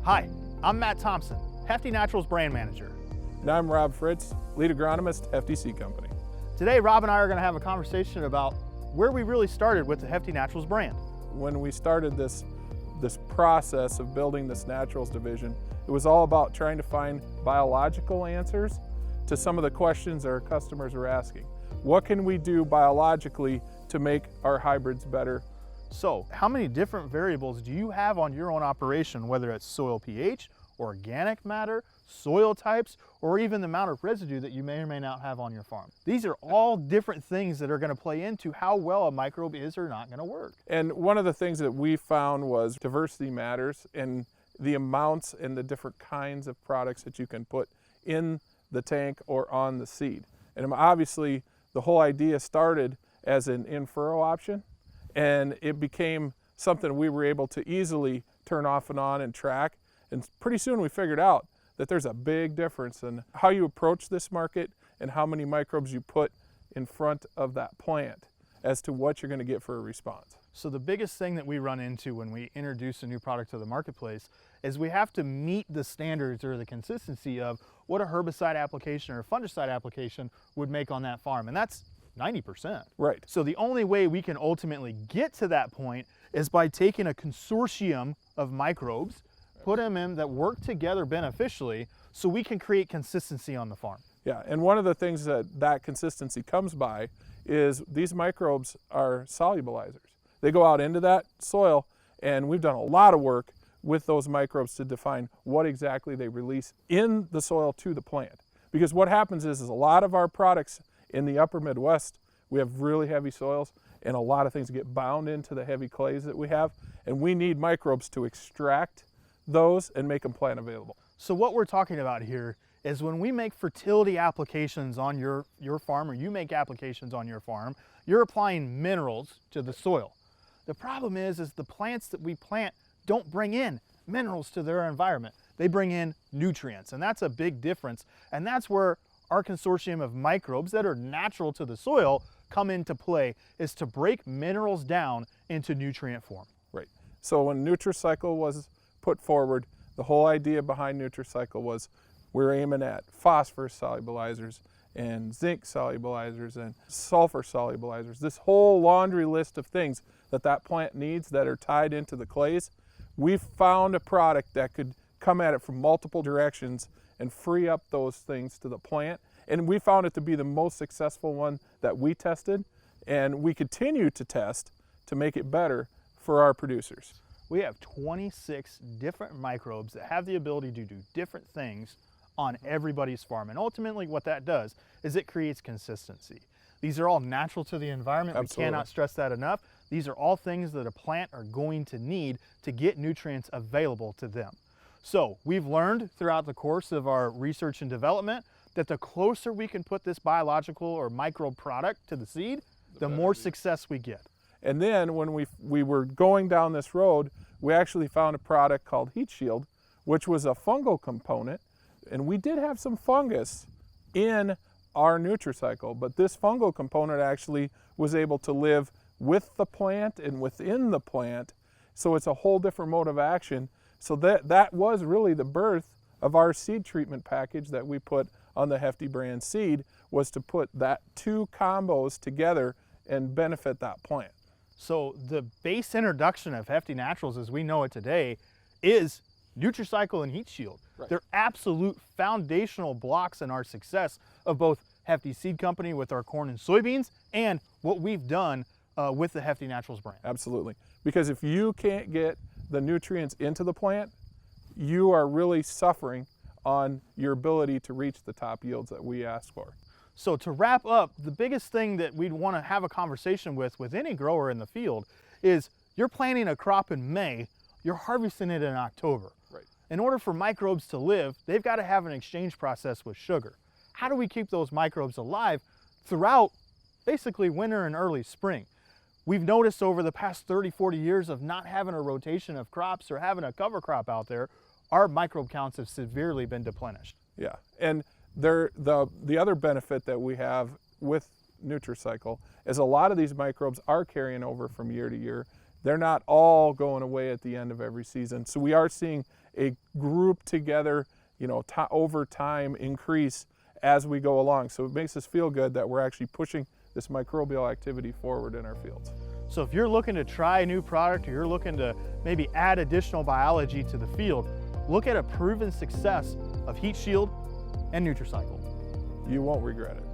Hi, I'm Matt Thompson, Hefty Naturals brand manager. And I'm Rob Fritz, lead agronomist, Hefty Seed Company. Today, Rob and I are going to have a conversation about where we really started with the Hefty Naturals brand. When we started this process of building this naturals division, it was all about trying to find biological answers to some of the questions our customers were asking. What can we do biologically to make our hybrids better? So, how many different variables do you have on your own operation, whether it's soil pH, organic matter, soil types, or even the amount of residue that you may or may not have on your farm? These are all different things that are going to play into how well a microbe is or not going to work. And one of the things that we found was diversity matters, and the amounts and the different kinds of products that you can put in the tank or on the seed. And obviously, the whole idea started as an in-furrow option, and it became something we were able to easily turn off and on and track. And pretty soon we figured out that there's a big difference in how you approach this market and how many microbes you put in front of that plant as to what you're going to get for a response. So the biggest thing that we run into when we introduce a new product to the marketplace is we have to meet the standards or the consistency of what a herbicide application or a fungicide application would make on that farm. And that's 90%. Right. So the only way we can ultimately get to that point is by taking a consortium of microbes, put them in that work together beneficially so we can create consistency on the farm. Yeah, and one of the things that consistency comes by is these microbes are solubilizers. They go out into that soil, and we've done a lot of work with those microbes to define what exactly they release in the soil to the plant. Because what happens is a lot of our products in the upper Midwest, we have really heavy soils, and a lot of things get bound into the heavy clays that we have, and we need microbes to extract those and make them plant available. So what we're talking about here is when we make fertility applications on your farm, or you make applications on your farm, you're applying minerals to the soil. The problem is the plants that we plant don't bring in minerals to their environment. They bring in nutrients, and that's a big difference. And that's where our consortium of microbes that are natural to the soil come into play, is to break minerals down into nutrient form. Right. So when Nutricycle was put forward, the whole idea behind Nutricycle was we're aiming at phosphorus solubilizers and zinc solubilizers and sulfur solubilizers, this whole laundry list of things that plant needs that are tied into the clays. We found a product that could come at it from multiple directions and free up those things to the plant. And we found it to be the most successful one that we tested, and we continue to test to make it better for our producers. We have 26 different microbes that have the ability to do different things on everybody's farm. And ultimately what that does is it creates consistency. These are all natural to the environment. Absolutely. We cannot stress that enough. These are all things that a plant are going to need to get nutrients available to them. So we've learned throughout the course of our research and development that the closer we can put this biological or microbe product to the seed, the more success we get. And then when we were going down this road, we actually found a product called Heat Shield, which was a fungal component. And we did have some fungus in our Nutricycle, but this fungal component actually was able to live with the plant and within the plant. So it's a whole different mode of action. So that was really the birth of our seed treatment package that we put on the Hefty brand seed, was to put that two combos together and benefit that plant. So the base introduction of Hefty Naturals as we know it today is Nutricycle and Heat Shield. Right. They're absolute foundational blocks in our success of both Hefty Seed Company with our corn and soybeans and what we've done with the Hefty Naturals brand. Absolutely. Because if you can't get the nutrients into the plant, you are really suffering on your ability to reach the top yields that we ask for. So to wrap up, the biggest thing that we'd want to have a conversation with any grower in the field is you're planting a crop in May, you're harvesting it in October. Right. In order for microbes to live, they've got to have an exchange process with sugar. How do we keep those microbes alive throughout basically winter and early spring? We've noticed over the past 30, 40 years of not having a rotation of crops or having a cover crop out there, our microbe counts have severely been depleted. Yeah, and the other benefit that we have with Nutricycle is a lot of these microbes are carrying over from year to year. they're not all going away at the end of every season. So we are seeing a group together, over time increase as we go along. So it makes us feel good that we're actually pushing this microbial activity forward in our fields. So if you're looking to try a new product, or you're looking to maybe add additional biology to the field, look at a proven success of Heat Shield and Nutricycle. You won't regret it.